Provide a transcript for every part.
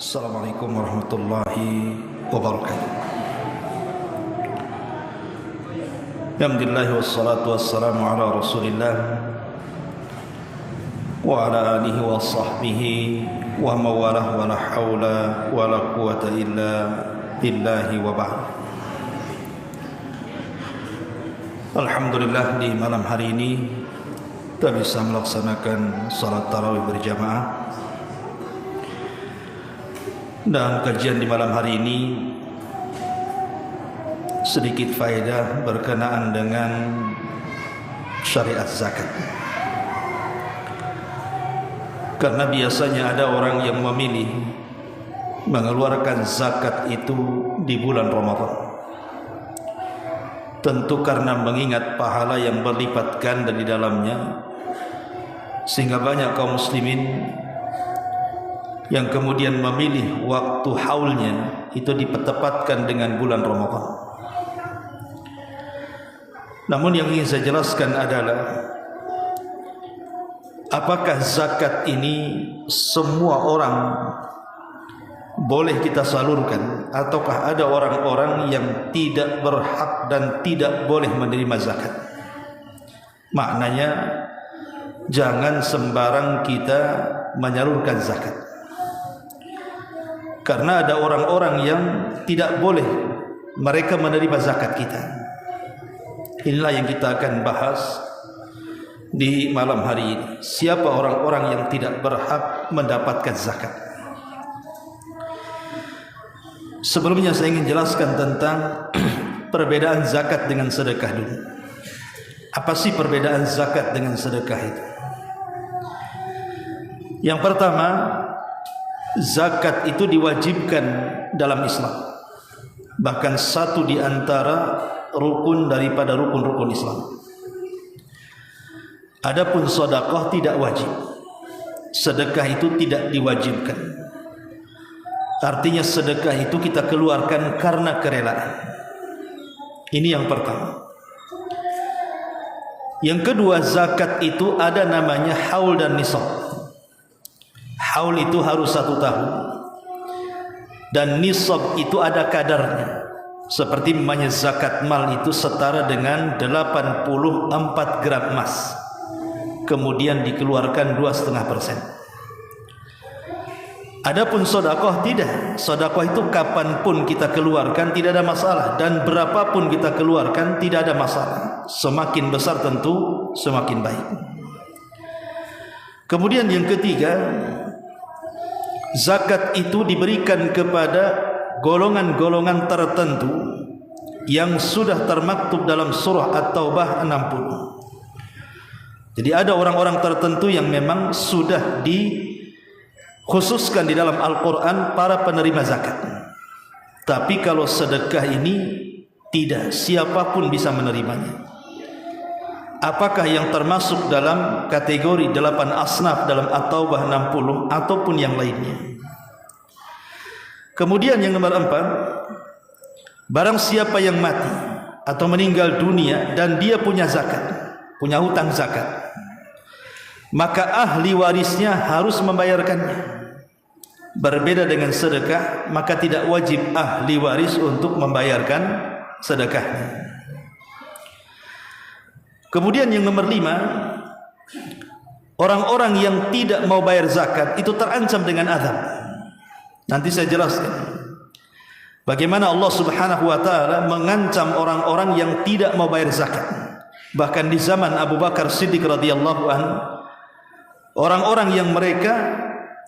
Assalamualaikum warahmatullahi wabarakatuh. Alhamdulillah wassalatu wassalamu ala Rasulillah wa ala alihi wa sahbihi wa mawalah wa la hawla wa la quwata illa billahi wa ba'd. Alhamdulillah, di malam hari ini kita bisa melaksanakan salat tarawih berjamaah. Dan kajian di malam hari ini sedikit faedah berkenaan dengan syariat zakat. Karena biasanya ada orang yang memilih mengeluarkan zakat itu di bulan Ramadan. Tentu karena mengingat pahala yang berlipat ganda di dalamnya, sehingga banyak kaum muslimin yang kemudian memilih waktu haulnya itu dipertepatkan dengan bulan Ramadan. Namun yang ingin saya jelaskan adalah, apakah zakat ini semua orang boleh kita salurkan, ataukah ada orang-orang yang tidak berhak dan tidak boleh menerima zakat? Maknanya, jangan sembarang kita menyalurkan zakat. Karena ada orang-orang yang tidak boleh mereka menerima zakat kita. Inilah yang kita akan bahas di malam hari ini. Siapa orang-orang yang tidak berhak mendapatkan zakat? Sebelumnya saya ingin jelaskan tentang perbedaan zakat dengan sedekah dulu. Apa sih perbedaan zakat dengan sedekah itu? Yang pertama, zakat itu diwajibkan dalam Islam. Bahkan satu di antara rukun daripada rukun-rukun Islam. Adapun sedekah tidak wajib. Sedekah itu tidak diwajibkan. Artinya sedekah itu kita keluarkan karena kerelaan. Ini yang pertama. Yang kedua, zakat itu ada namanya haul dan nisab. Haul itu harus 1 tahun, dan nisab itu ada kadarnya. Seperti namanya zakat mal itu setara dengan 84 gram emas, kemudian dikeluarkan 2,5%. Adapun sedekah tidak. Sedekah itu kapanpun kita keluarkan tidak ada masalah, dan berapapun kita keluarkan tidak ada masalah. Semakin besar tentu semakin baik. Kemudian yang ketiga, zakat itu diberikan kepada golongan-golongan tertentu yang sudah termaktub dalam surah At-Taubah 60. Jadi ada orang-orang tertentu yang memang sudah dikhususkan di dalam Al-Quran para penerima zakat. Tapi kalau sedekah ini tidak, siapapun bisa menerimanya. Apakah yang termasuk dalam kategori 8 asnaf dalam At-Taubah 60 ataupun yang lainnya. Kemudian yang nomor 4, barang siapa yang mati atau meninggal dunia dan dia punya zakat, punya hutang zakat, maka ahli warisnya harus membayarkannya. Berbeda dengan sedekah, maka tidak wajib ahli waris untuk membayarkan sedekahnya. Kemudian yang nomor 5, orang-orang yang tidak mau bayar zakat itu terancam dengan azab. Nanti saya jelaskan bagaimana Allah Subhanahu wa taala mengancam orang-orang yang tidak mau bayar zakat. Bahkan di zaman Abu Bakar Siddiq radhiyallahu anhu, orang-orang yang mereka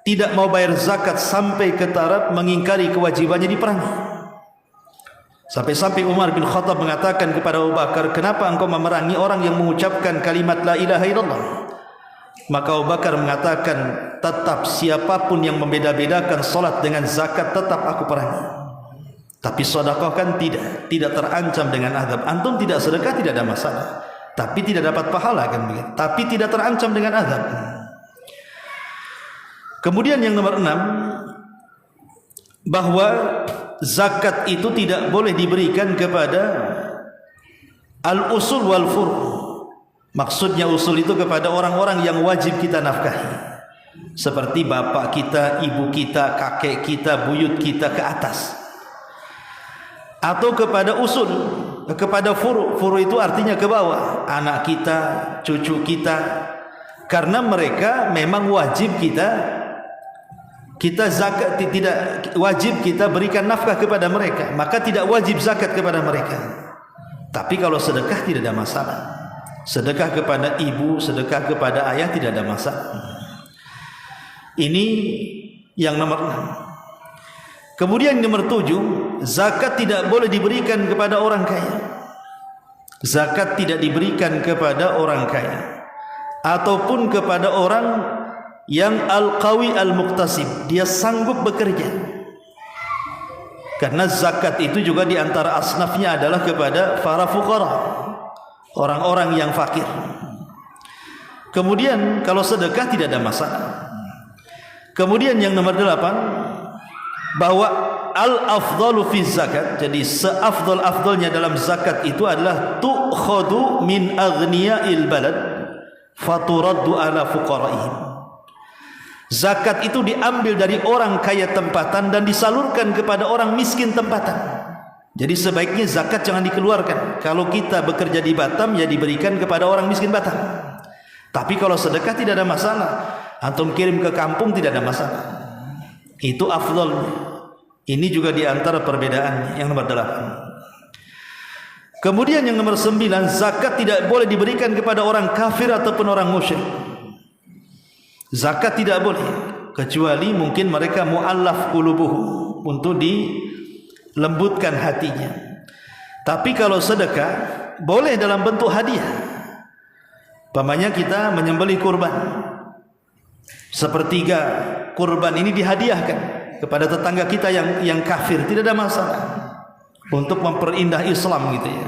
tidak mau bayar zakat sampai ke taraf mengingkari kewajibannya diperangi. Sampai-sampai Umar bin Khattab mengatakan kepada Abu Bakar, "Kenapa engkau memerangi orang yang mengucapkan kalimat la ilaha illallah?" Maka Abu Bakar mengatakan, "Tetap siapapun yang membeda-bedakan salat dengan zakat tetap aku perangi. Tapi sedekah kan tidak terancam dengan azab. Antum tidak sedekah tidak ada masalah, tapi tidak dapat pahala kan begitu. Tapi tidak terancam dengan azab." Kemudian yang nomor 6, bahwa zakat itu tidak boleh diberikan kepada al-usul wal furu'. Maksudnya usul itu kepada orang-orang yang wajib kita nafkahi. seperti bapak kita, ibu kita, kakek kita, buyut kita ke atas, atau kepada usul, kepada furu. Furu itu artinya ke bawah, anak kita, cucu kita, karena mereka memang wajib kita zakat, tidak wajib kita berikan nafkah kepada mereka, maka tidak wajib zakat kepada mereka. Tapi kalau sedekah tidak ada masalah. Sedekah kepada ibu, sedekah kepada ayah tidak ada masalah. Ini yang nomor 6. Kemudian nomor 7, zakat tidak boleh diberikan kepada orang kaya. Zakat tidak diberikan kepada orang kaya ataupun kepada orang yang al-qawi al-muqtasib, dia sanggup bekerja. Karena zakat itu juga diantara asnafnya adalah kepada para fuqara, orang-orang yang fakir. Kemudian kalau sedekah tidak ada masalah. Kemudian yang nomor 8, bahwa al-afdalu fi zakat, jadi seafdal-afdalnya dalam zakat itu adalah tu'khadu min aghniya'il balad faturaddu ala fuqara'ihim. Zakat itu diambil dari orang kaya tempatan dan disalurkan kepada orang miskin tempatan. Jadi sebaiknya zakat jangan dikeluarkan. Kalau kita bekerja di Batam, ya diberikan kepada orang miskin Batam. Tapi kalau sedekah tidak ada masalah. Antum kirim ke kampung tidak ada masalah. Itu afdalnya. Ini juga diantara perbedaan yang nomor 8. Kemudian yang nomor 9, zakat tidak boleh diberikan kepada orang kafir ataupun orang musyrik. Zakat tidak boleh, kecuali mungkin mereka mu'allaf qulubuhum, untuk dilembutkan hatinya. Tapi kalau sedekah boleh dalam bentuk hadiah. Umpamanya kita menyembelih kurban, sepertiga kurban ini dihadiahkan kepada tetangga kita yang kafir, tidak ada masalah, untuk memperindah Islam gitu ya.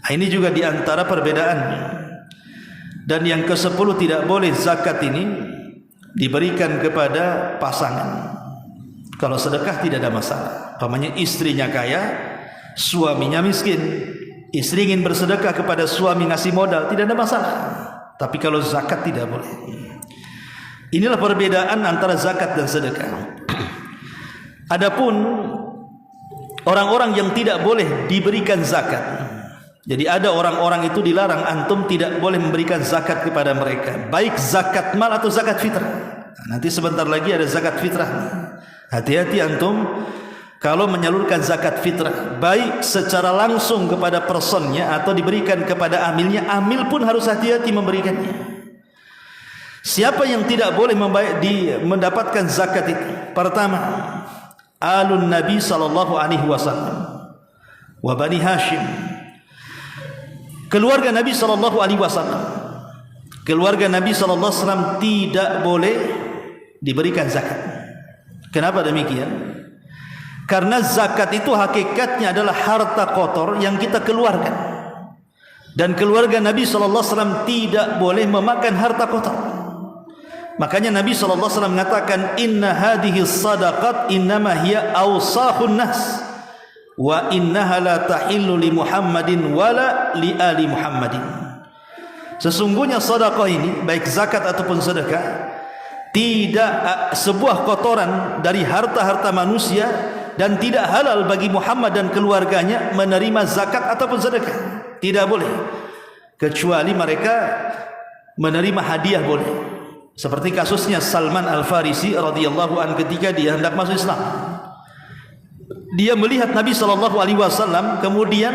Ini juga diantara perbedaannya. Dan yang ke-10, tidak boleh zakat ini diberikan kepada pasangan. Kalau sedekah tidak ada masalah. Umpamanya istrinya kaya, suaminya miskin, istri ingin bersedekah kepada suami ngasih modal, tidak ada masalah. Tapi kalau zakat tidak boleh. Inilah perbedaan antara zakat dan sedekah. Adapun orang-orang yang tidak boleh diberikan zakat, jadi ada orang-orang itu dilarang, antum tidak boleh memberikan zakat kepada mereka, baik zakat mal atau zakat fitrah. Nanti sebentar lagi ada zakat fitrah. Hati-hati antum kalau menyalurkan zakat fitrah, baik secara langsung kepada personnya atau diberikan kepada amilnya. Amil pun harus hati-hati memberikannya. Siapa yang tidak boleh mendapatkan zakat itu? Pertama, alun Nabi sallallahu alaihi wasallam wa Bani Hashim, keluarga Nabi sallallahu alaihi wasallam. Keluarga Nabi sallallahu alaihi wasallam tidak boleh diberikan zakat. Kenapa demikian? Karena zakat itu hakikatnya adalah harta kotor yang kita keluarkan. Dan keluarga Nabi sallallahu alaihi wasallam tidak boleh memakan harta kotor. Makanya Nabi sallallahu alaihi wasallam mengatakan, inna hadhihi sadaqat innama hiya awsahun nas wa innaha la tahillu li Muhammadin wala li ali Muhammadin. Sesungguhnya sedekah ini, baik zakat ataupun sedekah, tidak sebuah kotoran dari harta-harta manusia, dan tidak halal bagi Muhammad dan keluarganya menerima zakat ataupun sedekah. Tidak boleh, kecuali mereka menerima hadiah boleh. Seperti kasusnya Salman Al-Farisi radhiyallahu anhu ketika dia hendak masuk Islam. Dia melihat Nabi sallallahu alaihi wasallam, kemudian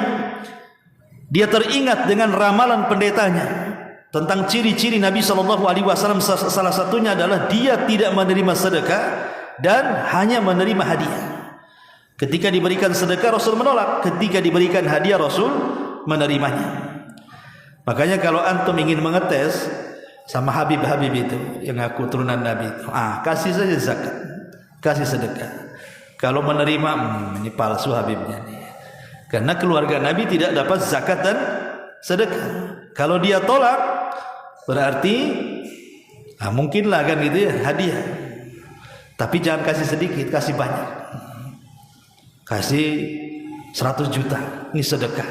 dia teringat dengan ramalan pendetanya tentang ciri-ciri Nabi sallallahu alaihi wasallam. Salah satunya adalah dia tidak menerima sedekah dan hanya menerima hadiah. Ketika diberikan sedekah Rasul menolak, ketika diberikan hadiah Rasul menerimanya. Makanya kalau antum ingin mengetes sama Habib-Habib itu yang aku turunan Nabi itu, kasih saja zakat, kasih sedekah. Kalau menerima, ini palsu Habibnya nih. Karena keluarga Nabi tidak dapat zakat dan sedekah. Kalau dia tolak, berarti mungkinlah kan gitu ya, hadiah. Tapi jangan kasih sedikit, kasih banyak. Kasih 100 juta, ini sedekah.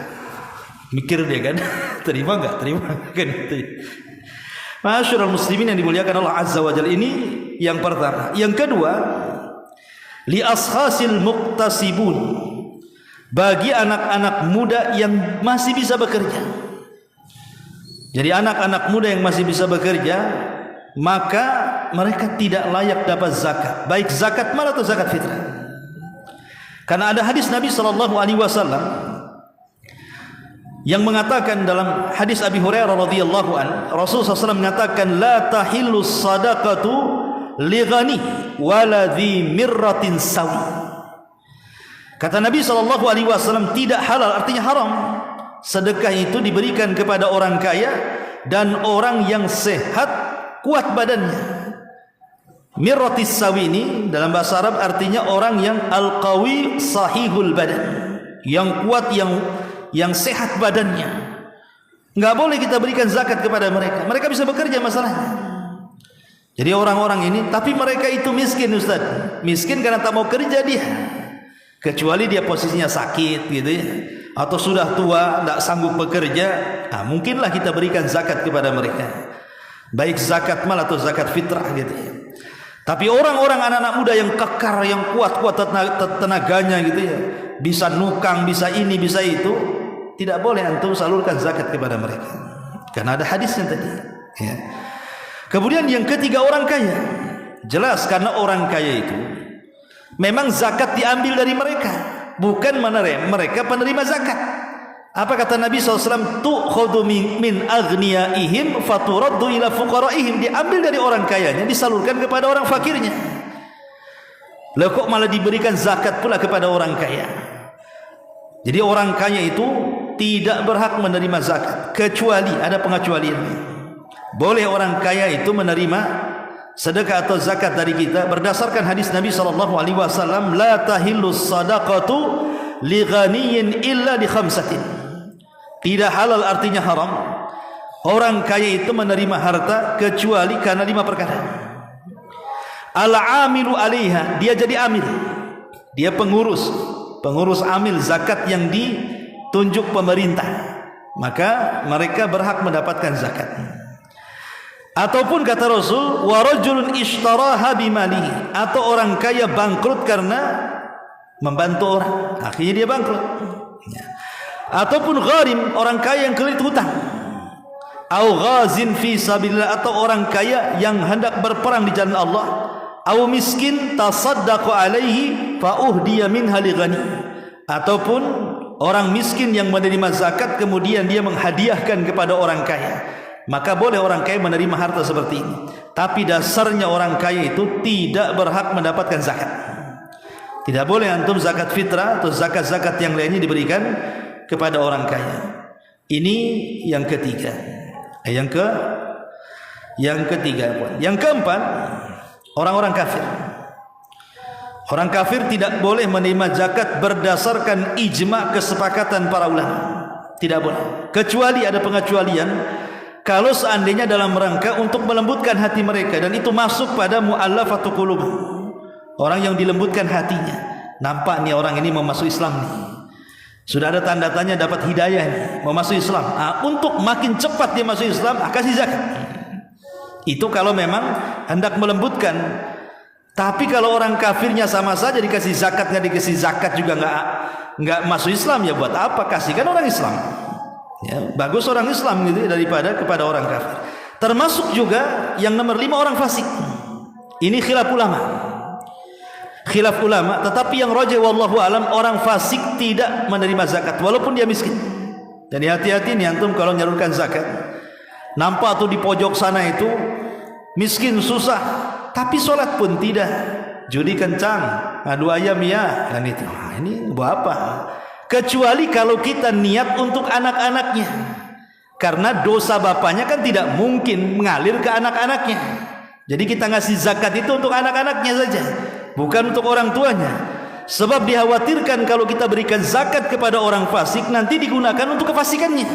Mikir dia kan, terima enggak? Terima kan itu. Ma'asyiral muslimin yang dimuliakan Allah Azza wa Jalla, ini yang pertama. Yang kedua, li ashasil muqtasibun, bagi anak-anak muda yang masih bisa bekerja. Jadi anak-anak muda yang masih bisa bekerja, maka mereka tidak layak dapat zakat, baik zakat mal atau zakat fitrah. Karena ada hadis Nabi sallallahu alaihi wasallam yang mengatakan dalam hadis Abi Hurairah radhiyallahu an, Rasulullah SAW mengatakan, la tahillu sadaqatu li ghani wala dhi mirratin sawi. Kata Nabi sallallahu alaihi wasallam, tidak halal, artinya haram, sedekah itu diberikan kepada orang kaya dan orang yang sehat, kuat badannya. Mirratis sawi ini dalam bahasa Arab artinya orang yang al-qawi sahihul badan, yang kuat, yang sehat badannya. Enggak boleh kita berikan zakat kepada mereka. Mereka bisa bekerja masalahnya. Jadi orang-orang ini, tapi mereka itu miskin, Ustaz. Miskin karena tak mau kerja dia. Kecuali dia posisinya sakit gitu ya, atau sudah tua, tak sanggup bekerja, nah, mungkinlah kita berikan zakat kepada mereka, baik zakat mal atau zakat fitrah gitu ya. Tapi orang-orang anak-anak muda yang kekar, yang kuat-kuat tenaganya gitu ya, bisa nukang, bisa ini, bisa itu, tidak boleh antum salurkan zakat kepada mereka, karena ada hadisnya tadi ya. Kemudian yang ketiga, orang kaya. Jelas karena orang kaya itu memang zakat diambil dari mereka, bukan mereka penerima zakat. Apa kata Nabi SAW? Tu'khudhu min aghniyaihim faturaddu ila fuqaraihim, diambil dari orang kayanya, disalurkan kepada orang fakirnya. Lah kok malah diberikan zakat pula kepada orang kaya? Jadi orang kaya itu tidak berhak menerima zakat, kecuali ada pengecualian. Boleh orang kaya itu menerima sedekah atau zakat dari kita berdasarkan hadis Nabi SAW, la tahillu sadaqatu li ghaniyin illa li khamsatin. Tidak halal artinya haram, orang kaya itu menerima harta kecuali karena 5 perkara. Al-amilu alaiha, dia jadi amil, dia pengurus amil zakat yang ditunjuk pemerintah, maka mereka berhak mendapatkan zakat. Ataupun kata Rasul, wa rajulun ishtaraha bimalihi, atau orang kaya bangkrut karena membantu orang, akhirnya dia bangkrut. Ataupun gharim, orang kaya yang kelilit hutang. Au ghazin fi sabilillah, atau orang kaya yang hendak berperang di jalan Allah. Au miskin tasaddaqa alaihi fa uhdiya minha li ghani, ataupun orang miskin yang menerima zakat kemudian dia menghadiahkan kepada orang kaya, maka boleh orang kaya menerima harta seperti ini. Tapi dasarnya orang kaya itu tidak berhak mendapatkan zakat. Tidak boleh antum zakat fitrah atau zakat-zakat yang lainnya diberikan kepada orang kaya. Ini yang ketiga. Yang ketiga. Yang keempat, orang-orang kafir. Orang kafir tidak boleh menerima zakat berdasarkan ijma' kesepakatan para ulama. Tidak boleh. Kecuali ada pengecualian, kalau seandainya dalam rangka untuk melembutkan hati mereka, dan itu masuk pada mu'allafatu qulub, orang yang dilembutkan hatinya. Nampak nih orang ini mau masuk Islam nih, sudah ada tanda-tanya dapat hidayah nih, mau masuk Islam. Untuk makin cepat dia masuk Islam, kasih zakat. Itu kalau memang hendak melembutkan. Tapi kalau orang kafirnya sama saja, dikasih zakat nggak dikasih zakat juga nggak masuk Islam, ya buat apa kasihkan orang Islam? Ya, bagus orang Islam gitu daripada kepada orang kafir. Termasuk juga yang nomor 5, orang fasik. Ini khilaf ulama, tetapi yang rajih wallahu alam, orang fasik tidak menerima zakat walaupun dia miskin. Jadi hati-hati nih antum kalau nyalurkan zakat, nampak tuh di pojok sana itu miskin susah, tapi sholat pun tidak, judi kencang, ngadu ayam ya, kan itu. Ini buat apa? Kecuali kalau kita niat untuk anak-anaknya, karena dosa bapaknya kan tidak mungkin mengalir ke anak-anaknya. Jadi kita ngasih zakat itu untuk anak-anaknya saja, bukan untuk orang tuanya. Sebab dikhawatirkan kalau kita berikan zakat kepada orang fasik, nanti digunakan untuk kefasikannya.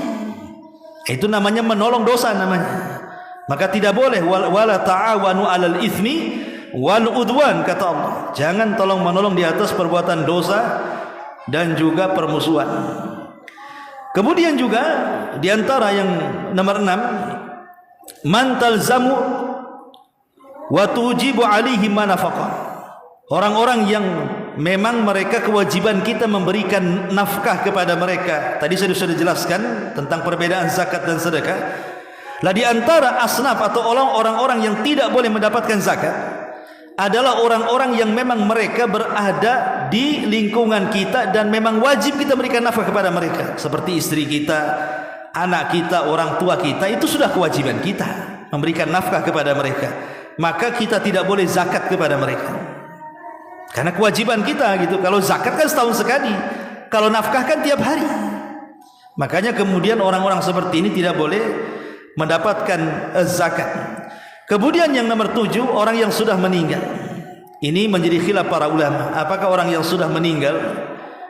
Itu namanya menolong dosa namanya. Maka tidak boleh, wala ta'awanu 'alal itsmi wal udwan, kata Allah. Jangan tolong menolong di atas perbuatan dosa dan juga permusuhan. Kemudian juga di antara yang nomor 6, man talzamu wa tujibu alaihi ma nafaqah. Orang-orang yang memang mereka kewajiban kita memberikan nafkah kepada mereka. Tadi saya sudah jelaskan tentang perbedaan zakat dan sedekah. Lah di antara asnaf atau orang-orang yang tidak boleh mendapatkan zakat adalah orang-orang yang memang mereka berada di lingkungan kita dan memang wajib kita berikan nafkah kepada mereka, seperti istri kita, anak kita, orang tua kita. Itu sudah kewajiban kita memberikan nafkah kepada mereka, maka kita tidak boleh zakat kepada mereka karena kewajiban kita gitu. Kalau zakat kan setahun sekali, kalau nafkah kan tiap hari. Makanya kemudian orang-orang seperti ini tidak boleh mendapatkan zakat. Kemudian yang nomor 7, orang yang sudah meninggal. Ini menjadi khilaf para ulama. Apakah orang yang sudah meninggal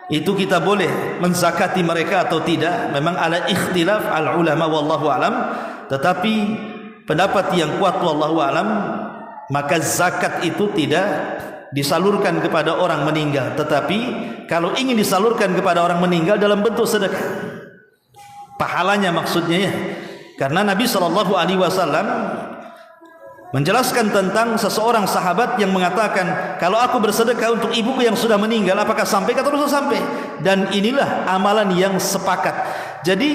itu kita boleh menzakati mereka atau tidak? Memang ada ikhtilaf al ulama wallahu alam. Tetapi pendapat yang kuat wallahu alam, maka zakat itu tidak disalurkan kepada orang meninggal. Tetapi kalau ingin disalurkan kepada orang meninggal dalam bentuk sedekah, pahalanya maksudnya ya. Karena Nabi SAW menjelaskan tentang seseorang sahabat yang mengatakan, kalau aku bersedekah untuk ibuku yang sudah meninggal, apakah sampai? Kata Rasul, sampai. Dan inilah amalan yang sepakat. Jadi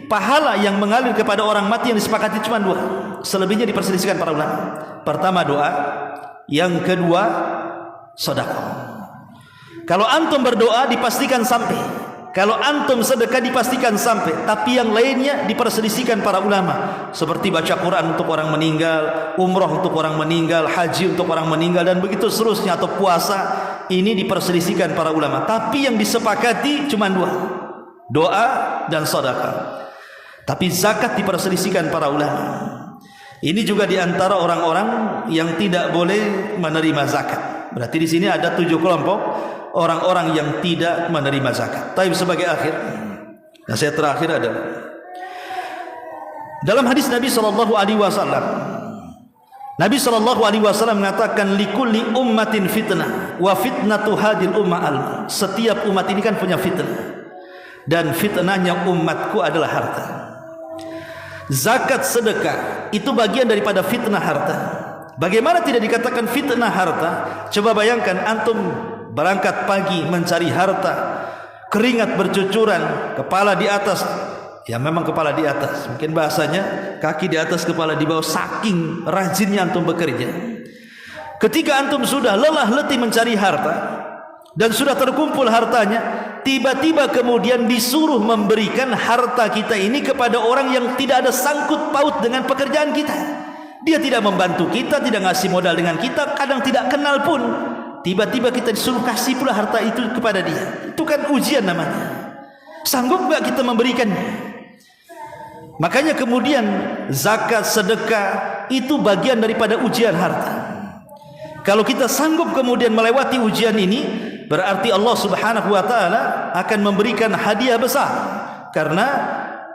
pahala yang mengalir kepada orang mati yang disepakati cuma 2. Selebihnya diperselisihkan para ulama. Pertama doa, yang kedua sedekah. Kalau antum berdoa dipastikan sampai, kalau antum sedekah dipastikan sampai. Tapi yang lainnya diperselisihkan para ulama, seperti baca Quran untuk orang meninggal, umrah untuk orang meninggal, haji untuk orang meninggal, dan begitu seterusnya, atau puasa. Ini diperselisihkan para ulama. Tapi yang disepakati cuma 2, doa dan sedekah. Tapi zakat diperselisihkan para ulama. Ini juga diantara orang-orang yang tidak boleh menerima zakat. Berarti di sini ada 7 kelompok orang-orang yang tidak menerima zakat. Tapi sebagai akhir, nasihat terakhir adalah dalam hadis Nabi SAW. Nabi SAW mengatakan, likulli ummatin fitnah wa fitnatu hadil ummah al. Setiap umat ini kan punya fitnah, dan fitnahnya umatku adalah harta. Zakat sedekah itu bagian daripada fitnah harta. Bagaimana tidak dikatakan fitnah harta? Coba bayangkan antum berangkat pagi mencari harta, keringat bercucuran, kepala di atas. Ya memang kepala di atas, mungkin bahasanya kaki di atas kepala di bawah, saking rajinnya antum bekerja. Ketika antum sudah lelah letih mencari harta dan sudah terkumpul hartanya, tiba-tiba kemudian disuruh memberikan harta kita ini kepada orang yang tidak ada sangkut paut dengan pekerjaan kita. Dia tidak membantu kita, tidak ngasih modal dengan kita, kadang tidak kenal pun. Tiba-tiba kita disuruh kasih pula harta itu kepada dia. Itu kan ujian namanya. Sanggup gak kita memberikannya? Makanya kemudian zakat, sedekah itu bagian daripada ujian harta. Kalau kita sanggup kemudian melewati ujian ini, berarti Allah Subhanahu wa taala akan memberikan hadiah besar. Karena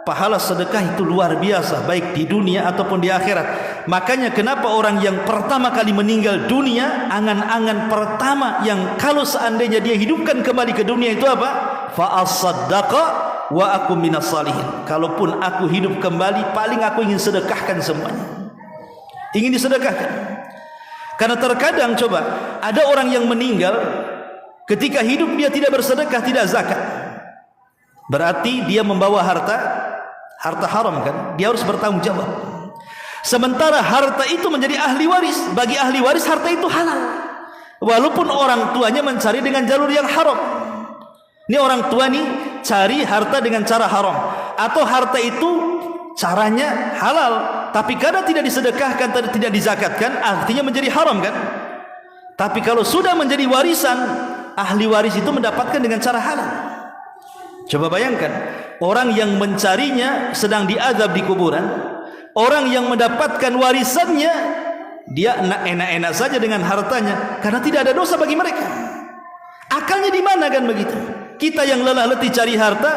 pahala sedekah itu luar biasa, baik di dunia ataupun di akhirat. Makanya kenapa orang yang pertama kali meninggal dunia, angan-angan pertama yang kalau seandainya dia hidupkan kembali ke dunia itu apa? Fa as-saddaqa wa akum minas salihin. Kalaupun aku hidup kembali, paling aku ingin sedekahkan semuanya. Ingin disedekahkan. Karena terkadang coba ada orang yang meninggal ketika hidup dia tidak bersedekah, tidak zakat. Berarti dia membawa harta haram kan? Dia harus bertanggung jawab. Sementara harta itu menjadi ahli waris. Bagi ahli waris harta itu halal, walaupun orang tuanya mencari dengan jalur yang haram. Ini orang tua nih cari harta dengan cara haram, atau harta itu caranya halal, tapi karena tidak disedekahkan, tidak dizakatkan, artinya menjadi haram kan? Tapi kalau sudah menjadi warisan, ahli waris itu mendapatkan dengan cara halal. Coba bayangkan, orang yang mencarinya sedang diazab di kuburan, orang yang mendapatkan warisannya dia enak-enak saja dengan hartanya karena tidak ada dosa bagi mereka. Akalnya di mana kan begitu? Kita yang lelah letih cari harta,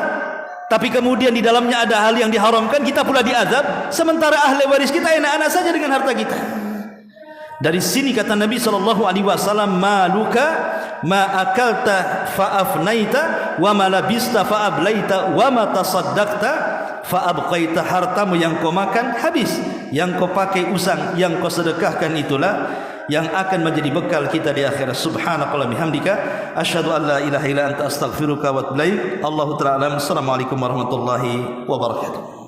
tapi kemudian di dalamnya ada hal yang diharamkan, kita pula diazab, sementara ahli waris kita enak-enak saja dengan harta kita. Dari sini kata Nabi SAW, maluka ma akalta fa afnaita wa ma labista fa ablaita wa ma tasaddaqta fa abqaita, hartamu yang kau makan habis, yang kau pakai usang, yang kau sedekahkan itulah yang akan menjadi bekal kita di akhirat. Subhanakallahumma bihamdika asyhadu an la ilaha illa anta astaghfiruka wa atubu ilaik. Allahu ta'ala alam. Assalamualaikum warahmatullahi wabarakatuh.